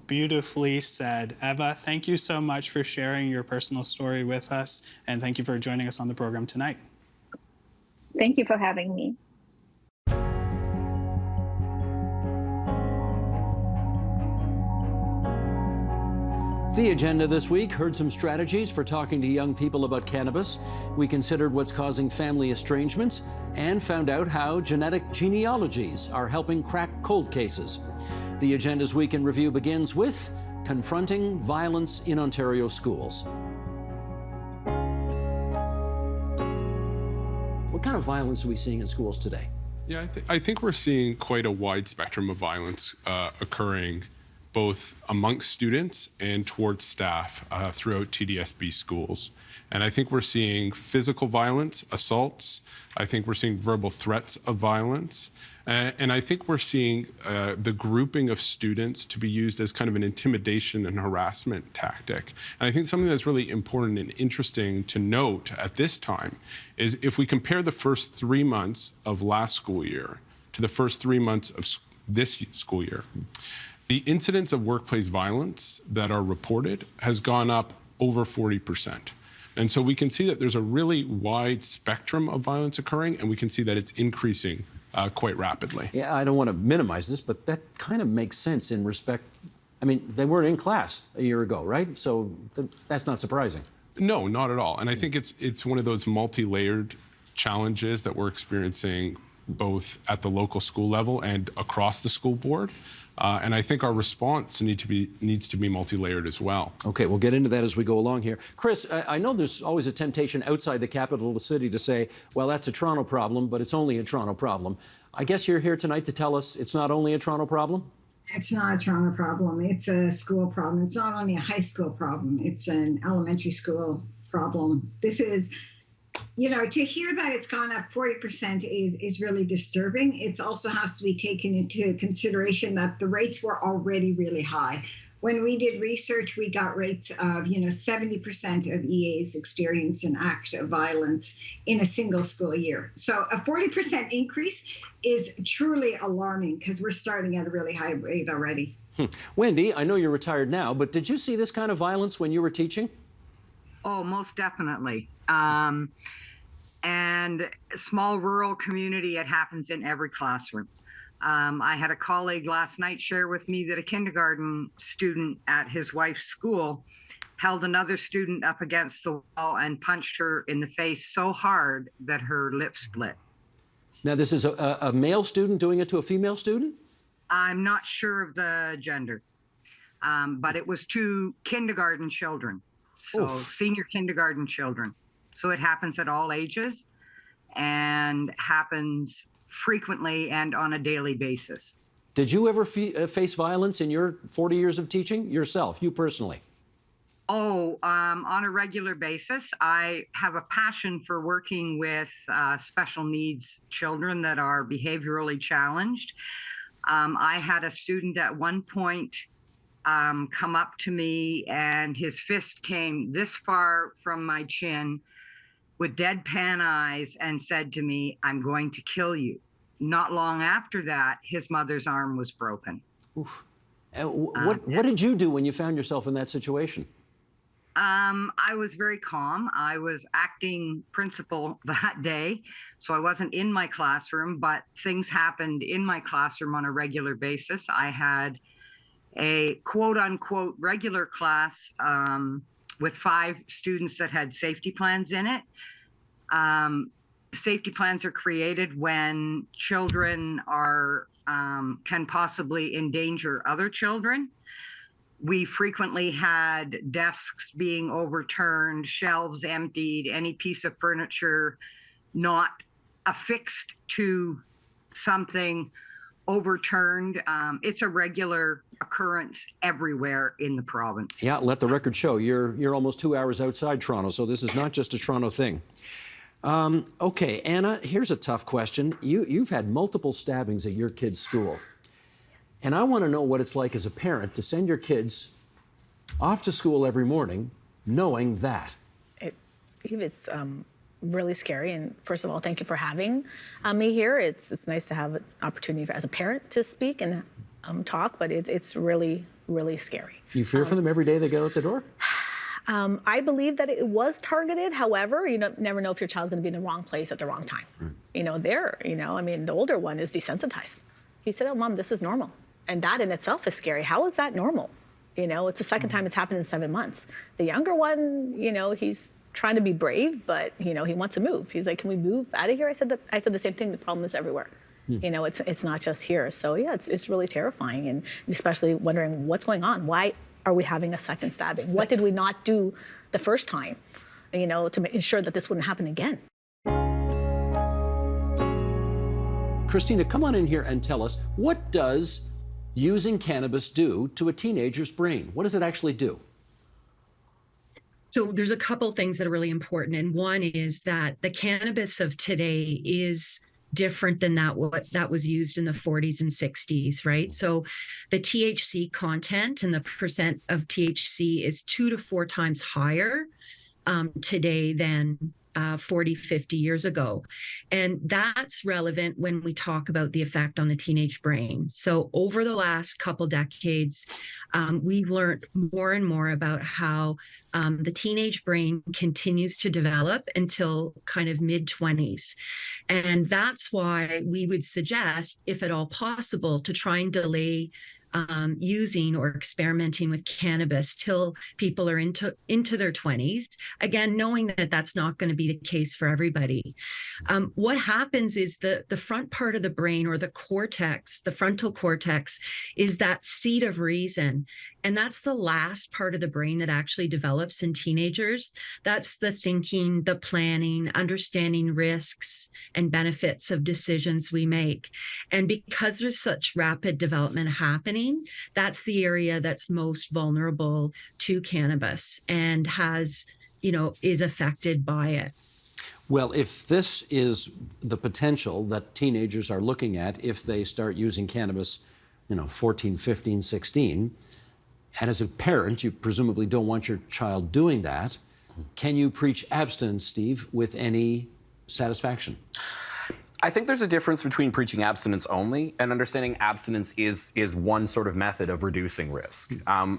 Beautifully said. Eva, thank you so much for sharing your personal story with us, and thank you for joining us on the program tonight. Thank you for having me. The agenda this week heard some strategies for talking to young people about cannabis. We considered what's causing family estrangements and found out how genetic genealogies are helping crack cold cases. The Agenda's Week in Review begins with confronting violence in Ontario schools. What kind of violence are we seeing in schools today? Yeah, I think we're seeing quite a wide spectrum of violence occurring both amongst students and towards staff throughout TDSB schools. And I think we're seeing physical violence, assaults. I think we're seeing verbal threats of violence. And I think we're seeing the grouping of students to be used as kind of an intimidation and harassment tactic. And I think something that's really important and interesting to note at this time is if we compare the first 3 months of last school year to the first 3 months of this school year, the incidence of workplace violence that are reported has gone up over 40%. And so we can see that there's a really wide spectrum of violence occurring, and we can see that it's increasing quite rapidly. Yeah, I don't want to minimize this, but that kind of makes sense in respect. I mean, they weren't in class a year ago, right? So that's not surprising. No, not at all. And I think it's one of those multi-layered challenges that we're experiencing both at the local school level and across the school board. And I think our response needs to be multi-layered as well. Okay, we'll get into that as we go along here. Chris, I know there's always a temptation outside the capital of the city to say, well, that's a Toronto problem, but it's only a Toronto problem. I guess you're here tonight to tell us it's not only a Toronto problem? It's not a Toronto problem. It's a school problem. It's not only a high school problem. It's an elementary school problem. This is, you know, to hear that it's gone up 40% is really disturbing. It also has to be taken into consideration that the rates were already really high. When we did research, we got rates of, 70% of EAs experience an act of violence in a single school year. So a 40% increase is truly alarming because we're starting at a really high rate already. Wendy, I know you're retired now, but did you see this kind of violence when you were teaching? Oh, most definitely. And small rural community, it happens in every classroom. I had a colleague last night share with me that a kindergarten student at his wife's school held another student up against the wall and punched her in the face so hard that her lip split. Now, this is a male student doing it to a female student? I'm not sure of the gender, but it was 2 kindergarten children. So senior kindergarten children. So it happens at all ages and happens frequently and on a daily basis. Did you ever face violence in your 40 years of teaching yourself, you personally? Oh, on a regular basis. I have a passion for working with special needs children that are behaviorally challenged. I had a student at one point come up to me and his fist came this far from my chin with deadpan eyes and said to me, "I'm going to kill you." Not long after that, his mother's arm was broken. Oof. What did you do when you found yourself in that situation? I was very calm. I was acting principal that day, so I wasn't in my classroom, but things happened in my classroom on a regular basis. I had a quote-unquote regular class with 5 students that had safety plans in it. Safety plans are created when children are can possibly endanger other children. We frequently had desks being overturned, shelves emptied, any piece of furniture not affixed to something overturned. It's a regular occurrence everywhere in the province. Yeah, let the record show. You're almost 2 hours outside Toronto, so this is not just a Toronto thing. Okay, Anna, here's a tough question. You've had multiple stabbings at your kid's school. And I want to know what it's like as a parent to send your kids off to school every morning knowing that. Steve. It's really scary. And first of all, thank you for having me here. It's nice to have an opportunity as a parent to speak and talk, but it's really, really scary. You fear for them every day they get out the door? I believe that it was targeted. However, you never know if your child's going to be in the wrong place at the wrong time. I mean, the older one is desensitized. He said, "Oh, Mom, this is normal." And that in itself is scary. How is that normal? It's the second time it's happened in 7 months. The younger one, he's trying to be brave, but, he wants to move. He's like, "Can we move out of here?" I said the same thing. The problem is everywhere. It's not just here. So, yeah, it's really terrifying, and especially wondering what's going on. Why are we having a second stabbing? What did we not do the first time, to ensure that this wouldn't happen again? Christina, come on in here and tell us, what does using cannabis do to a teenager's brain? What does it actually do? So there's a couple things that are really important. And one is that the cannabis of today is different than what that was used in the 40s and 60s, right? So the THC content and the percent of THC is 2 to 4 times higher today than 40, 50 years ago. And that's relevant when we talk about the effect on the teenage brain. So over the last couple decades, we've learned more and more about how the teenage brain continues to develop until kind of mid-20s. And that's why we would suggest, if at all possible, to try and delay using or experimenting with cannabis till people are into their 20s. Again, knowing that that's not going to be the case for everybody. What happens is the front part of the brain, or the cortex, the frontal cortex, is that seat of reason. And that's the last part of the brain that actually develops in teenagers. That's the thinking, the planning, understanding risks and benefits of decisions we make. And because there's such rapid development happening, that's the area that's most vulnerable to cannabis and is affected by it. Well, if this is the potential that teenagers are looking at if they start using cannabis, 14, 15, 16, and as a parent, you presumably don't want your child doing that, can you preach abstinence, Steve, with any satisfaction? I think there's a difference between preaching abstinence only and understanding abstinence is one sort of method of reducing risk.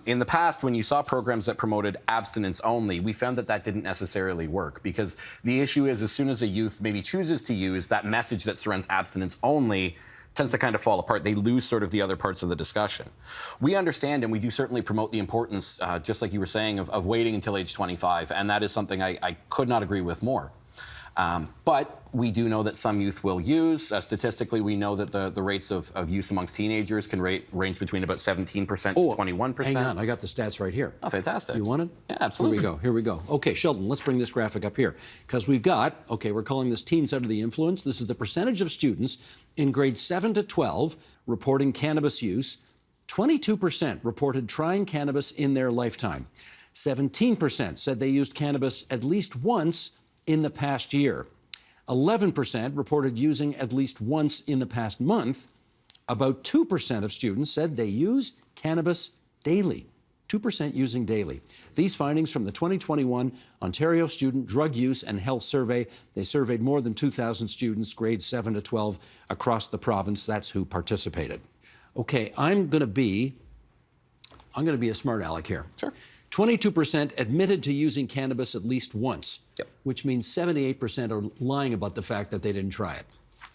In the past, when you saw programs that promoted abstinence only, we found that didn't necessarily work, because the issue is, as soon as a youth maybe chooses to use, that message that surrounds abstinence only tends to kind of fall apart. They lose sort of the other parts of the discussion. We understand, and we do certainly promote the importance, just like you were saying, of waiting until age 25, and that is something I could not agree with more. But we do know that some youth will use. Statistically, we know that the rates of use amongst teenagers can range between about 17% to 21%. Hang on, I got the stats right here. Oh, fantastic. You want it? Yeah, absolutely. Here we go. Okay, Sheldon, let's bring this graphic up here. Because we're calling this teens under the influence. This is the percentage of students in grades 7 to 12 reporting cannabis use. 22% reported trying cannabis in their lifetime. 17% said they used cannabis at least once in the past year. 11% reported using at least once in the past month. About 2% of students said they use cannabis daily. 2% using daily. These findings from the 2021 Ontario Student Drug Use and Health Survey. They surveyed more than 2,000 students, grades 7 to 12, across the province. That's who participated. Okay, I'm going to be a smart aleck here. Sure. 22% admitted to using cannabis at least once, which means 78% are lying about the fact that they didn't try it.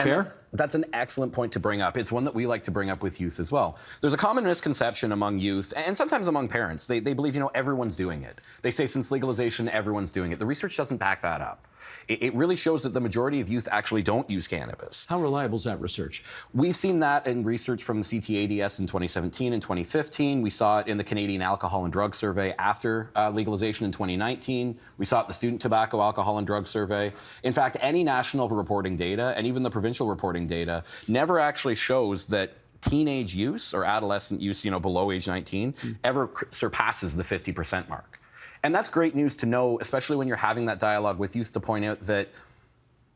Fair? That's an excellent point to bring up. It's one that we like to bring up with youth as well. There's a common misconception among youth, and sometimes among parents. They believe, everyone's doing it. They say since legalization, everyone's doing it. The research doesn't back that up. It really shows that the majority of youth actually don't use cannabis. How reliable is that research? We've seen that in research from the CTADS in 2017 and 2015. We saw it in the Canadian Alcohol and Drug Survey after legalization in 2019. We saw it in the Student Tobacco, Alcohol and Drug Survey. In fact, any national reporting data, and even the provincial reporting data, never actually shows that teenage use or adolescent use, below age 19, ever surpasses the 50% mark. And that's great news to know, especially when you're having that dialogue with youth, to point out that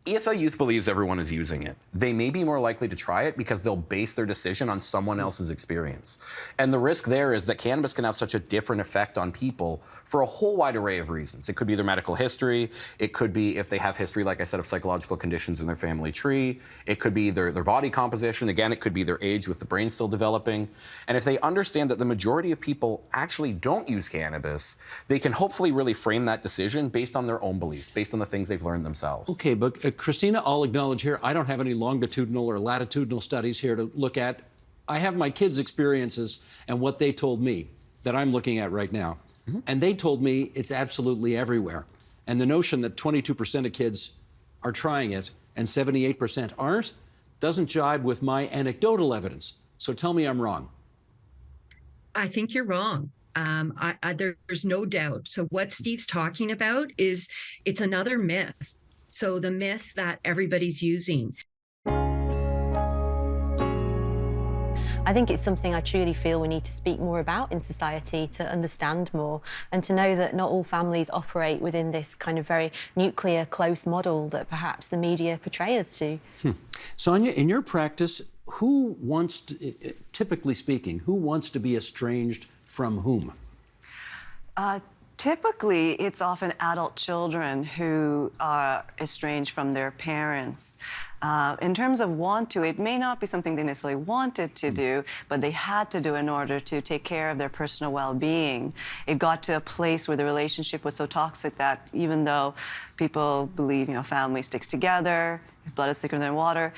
If a youth believes everyone is using it, they may be more likely to try it because they'll base their decision on someone else's experience. And the risk there is that cannabis can have such a different effect on people for a whole wide array of reasons. It could be their medical history. It could be if they have history, like I said, of psychological conditions in their family tree. It could be their body composition. Again, it could be their age with the brain still developing. And if they understand that the majority of people actually don't use cannabis, they can hopefully really frame that decision based on their own beliefs, based on the things they've learned themselves. Okay, but Christina, I'll acknowledge here, I don't have any longitudinal or latitudinal studies here to look at. I have my kids' experiences and what they told me that I'm looking at right now. And they told me it's absolutely everywhere. And the notion that 22% of kids are trying it and 78% aren't doesn't jibe with my anecdotal evidence. So tell me I'm wrong. I think you're wrong. There's no doubt. So what Steve's talking about is it's another myth. So the myth that everybody's using. I think it's something I truly feel we need to speak more about in society to understand more and to know that not all families operate within this kind of very nuclear, close model that perhaps the media portray us to. Sonia, in your practice, who wants to, typically speaking, who wants to be estranged from whom? Typically, it's often adult children who are estranged from their parents. In terms of want to, it may not be something they necessarily wanted to do, but they had to do in order to take care of their personal well-being. It got to a place where the relationship was so toxic that even though people believe, family sticks together, blood is thicker than water,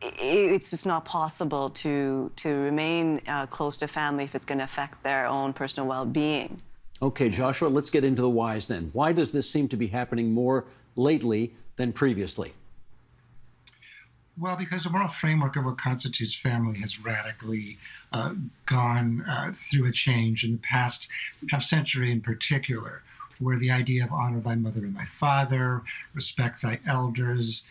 it's just not possible to remain close to family if it's going to affect their own personal well-being. Okay, Joshua, let's get into the whys then. Why does this seem to be happening more lately than previously? Well, because the moral framework of what constitutes family has radically gone through a change in the past half century in particular, where the idea of honor thy mother and thy father, respect thy elders,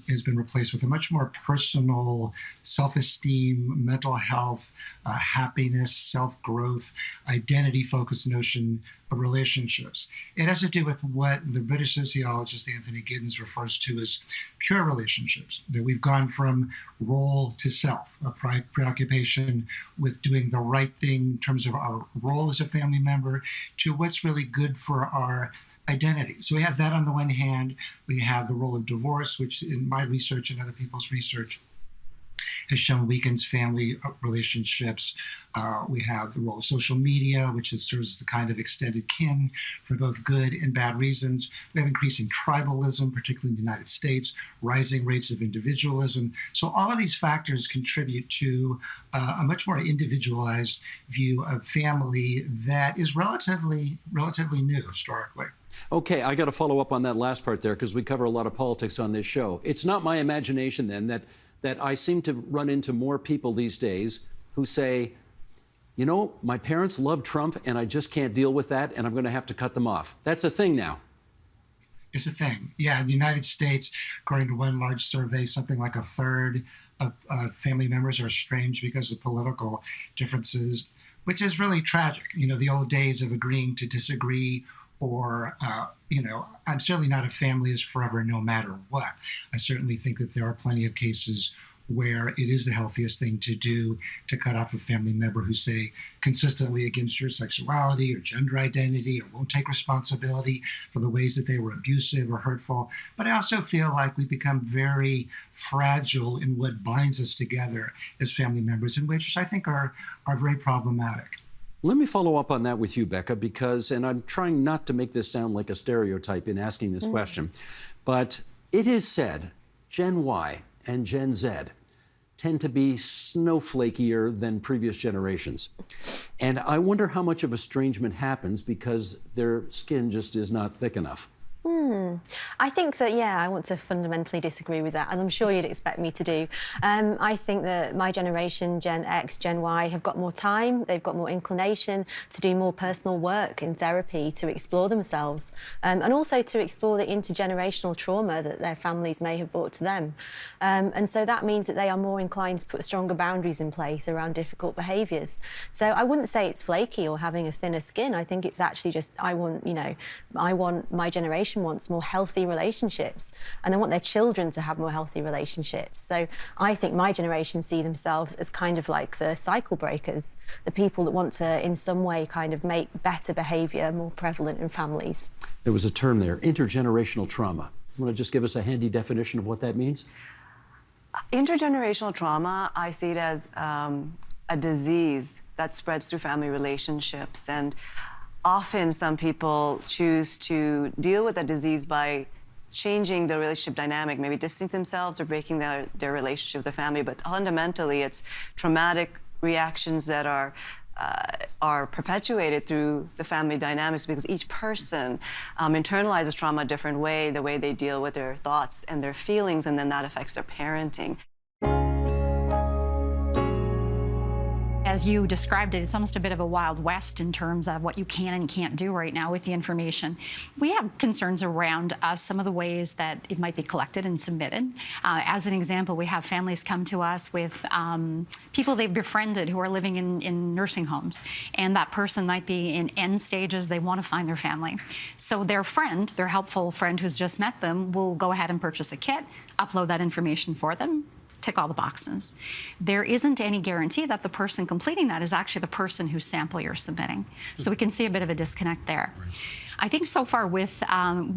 has been replaced with a much more personal self-esteem, mental health, happiness, self-growth, identity-focused notion of relationships. It has to do with what the British sociologist Anthony Giddens refers to as pure relationships, that we've gone from role to self, a preoccupation with doing the right thing in terms of our role as a family member, to what's really good for our identity. So we have that on the one hand. We have the role of divorce, which in my research and other people's research has shown weakens family relationships. We have the role of social media, which serves as the kind of extended kin for both good and bad reasons. We have increasing tribalism, particularly in the United States, rising rates of individualism. So all of these factors contribute to a much more individualized view of family that is relatively new historically. Okay, I got to follow up on that last part there because we cover a lot of politics on this show. It's not my imagination then that I seem to run into more people these days who say, my parents love Trump and I just can't deal with that and I'm going to have to cut them off. That's a thing now. It's a thing. Yeah, in the United States, according to one large survey, something like a third of family members are estranged because of political differences, which is really tragic. The old days of agreeing to disagree, or, I'm certainly not a family is forever no matter what. I certainly think that there are plenty of cases where it is the healthiest thing to do to cut off a family member who say consistently against your sexuality or gender identity or won't take responsibility for the ways that they were abusive or hurtful. But I also feel like we become very fragile in what binds us together as family members, and which I think are very problematic. Let me follow up on that with you, Becca, because, and I'm trying not to make this sound like a stereotype in asking this question, but it is said Gen Y and Gen Z tend to be snowflakier than previous generations. And I wonder how much of estrangement happens because their skin just is not thick enough. I think that, I want to fundamentally disagree with that, as I'm sure you'd expect me to do. I think that my generation, Gen X, Gen Y, have got more time, they've got more inclination to do more personal work in therapy, to explore themselves, and also to explore the intergenerational trauma that their families may have brought to them. And so that means that they are more inclined to put stronger boundaries in place around difficult behaviours. So I wouldn't say it's flaky or having a thinner skin. I think it's actually just, my generation wants wants more healthy relationships, and they want their children to have more healthy relationships. So I think my generation see themselves as kind of like the cycle breakers, the people that want to, in some way, kind of make better behaviour more prevalent in families. There was a term there, intergenerational trauma. You want to just give us a handy definition of what that means? Intergenerational trauma, I see it as a disease that spreads through family relationships. And often some people choose to deal with that disease by changing the relationship dynamic, maybe distancing themselves or breaking their relationship with the family. But fundamentally, it's traumatic reactions that are perpetuated through the family dynamics, because each person internalizes trauma a different way, the way they deal with their thoughts and their feelings, and then that affects their parenting. As you described it, it's almost a bit of a Wild West in terms of what you can and can't do right now with the information. We have concerns around some of the ways that it might be collected and submitted. As an example, we have families come to us with people they've befriended who are living in nursing homes, and that person might be in end stages. They want to find their family. So their friend, their helpful friend who's just met them, will go ahead and purchase a kit, upload that information for them, tick all the boxes. There isn't any guarantee that the person completing that is actually the person whose sample you're submitting. So we can see a bit of a disconnect there. Right. I think so far with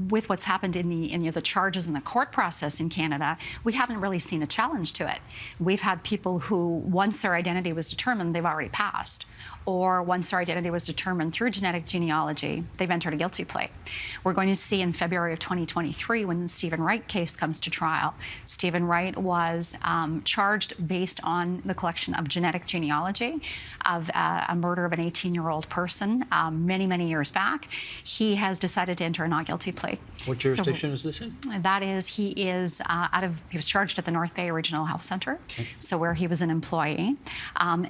what's happened in the charges in the court process in Canada, we haven't really seen a challenge to it. We've had people who, once their identity was determined, they've already passed. Or once their identity was determined through genetic genealogy, they've entered a guilty plea. We're going to see in February of 2023, when the Stephen Wright case comes to trial, Stephen Wright was charged based on the collection of genetic genealogy of a murder of an 18-year-old person many, many years back. He has decided to enter a not guilty plea. What jurisdiction is this in? That is, he was charged at the North Bay Regional Health Center, so where he was an employee,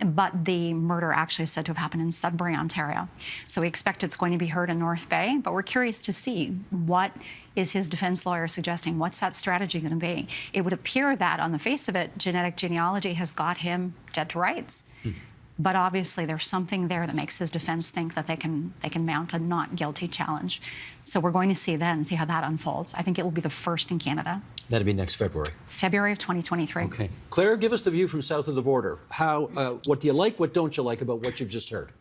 but the murder actually is said to have happened in Sudbury, Ontario. So we expect it's going to be heard in North Bay, but we're curious to see what is his defense lawyer suggesting. What's that strategy going to be? It would appear that on the face of it, genetic genealogy has got him dead to rights. But obviously there's something there that makes his defense think that they can mount a not guilty challenge. So we're going to see how that unfolds. I think it will be the first in Canada. That'll be next February. February of 2023. Okay. Claire, give us the view from south of the border. What do you like, what don't you like about what you've just heard?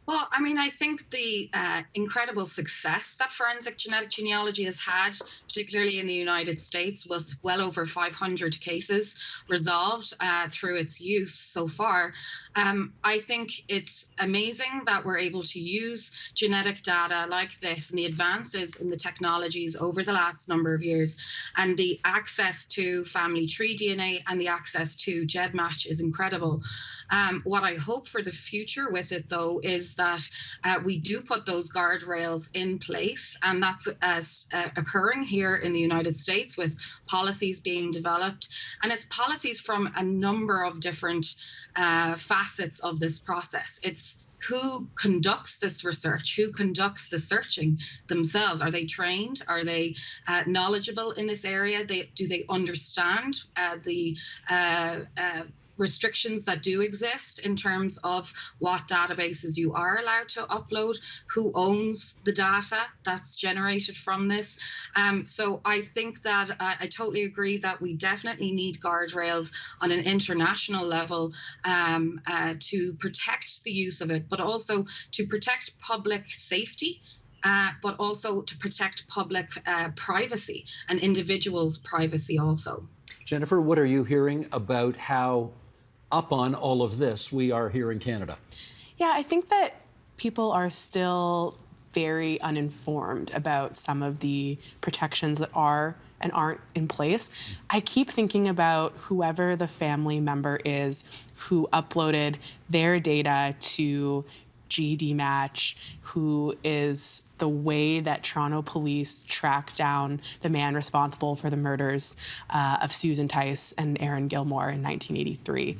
Well, I mean, I think the incredible success that forensic genetic genealogy has had, particularly in the United States, with well over 500 cases resolved through its use so far. I think it's amazing that we're able to use genetic data like this and the advances in the technologies over the last number of years, and the access to family tree DNA and the access to GEDmatch is incredible. What I hope for the future with it, though, is that we do put those guardrails in place, and that's occurring here in the United States with policies being developed. And it's policies from a number of different facets of this process. It's who conducts this research, who conducts the searching themselves. Are they trained? Are they knowledgeable in this area? Do they understand the restrictions that do exist in terms of what databases you are allowed to upload, who owns the data that's generated from this. So I think that I totally agree that we definitely need guardrails on an international level to protect the use of it, but also to protect public safety, but also to protect public privacy and individuals' privacy also. Jennifer, what are you hearing about how up on all of this we are here in Canada? Yeah, I think that people are still very uninformed about some of the protections that are and aren't in place. I keep thinking about whoever the family member is who uploaded their data to GEDmatch, who is the way that Toronto police tracked down the man responsible for the murders of Susan Tice and Aaron Gilmore in 1983.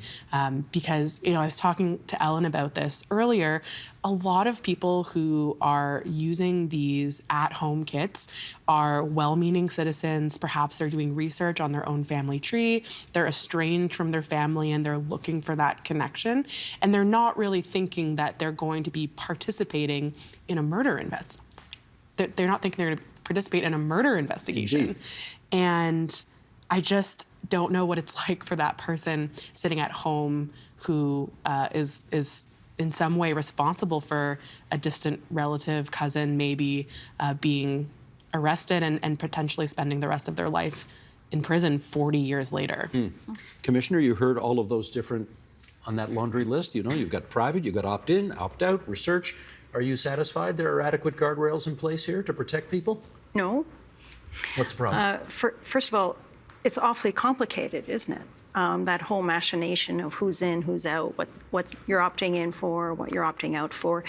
Because, I was talking to Ellen about this earlier, a lot of people who are using these at-home kits are well-meaning citizens. Perhaps they're doing research on their own family tree. They're estranged from their family and they're looking for that connection. And they're not really thinking that they're going to be participating in a murder investigation. They're not thinking they're going to participate in a murder investigation. Indeed. And I just don't know what it's like for that person sitting at home who is in some way responsible for a distant relative, cousin, maybe being arrested and potentially spending the rest of their life in prison 40 years later. Commissioner, you heard all of those different on that laundry list. You know, you've got private, you've got opt-in, opt-out, research. Are you satisfied there are adequate guardrails in place here to protect people? No. What's the problem? First of all, it's awfully complicated, isn't it? That whole machination of who's in, who's out, what you're opting in for, what you're opting out for.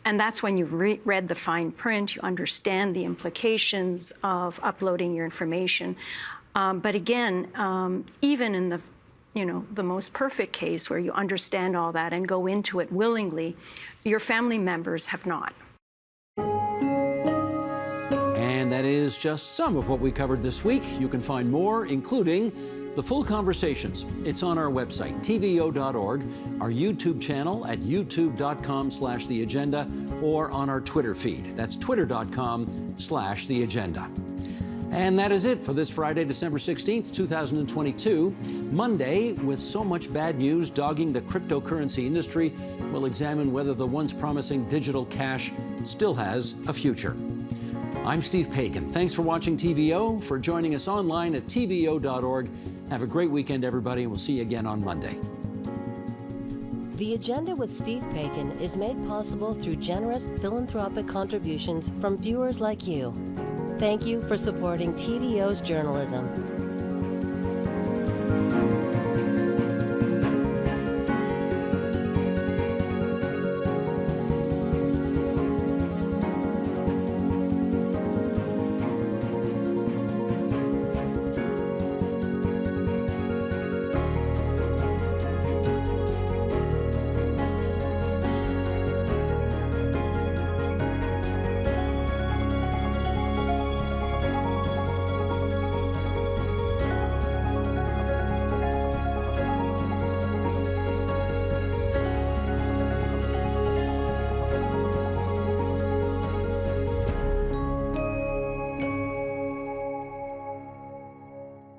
And that's when you've read the fine print, you understand the implications of uploading your information. But again, even in the most perfect case where you understand all that and go into it willingly, your family members have not. And that is just some of what we covered this week. You can find more, including the full conversations. It's on our website, TVO.org, our YouTube channel at youtube.com/theagenda, or on our Twitter feed. That's twitter.com/theagenda. And that is it for this Friday, December 16th, 2022. Monday, with so much bad news dogging the cryptocurrency industry, we'll examine whether the once promising digital cash still has a future. I'm Steve Paikin. Thanks for watching TVO, for joining us online at TVO.org. Have a great weekend, everybody, and we'll see you again on Monday. The Agenda with Steve Paikin is made possible through generous philanthropic contributions from viewers like you. Thank you for supporting TVO's journalism.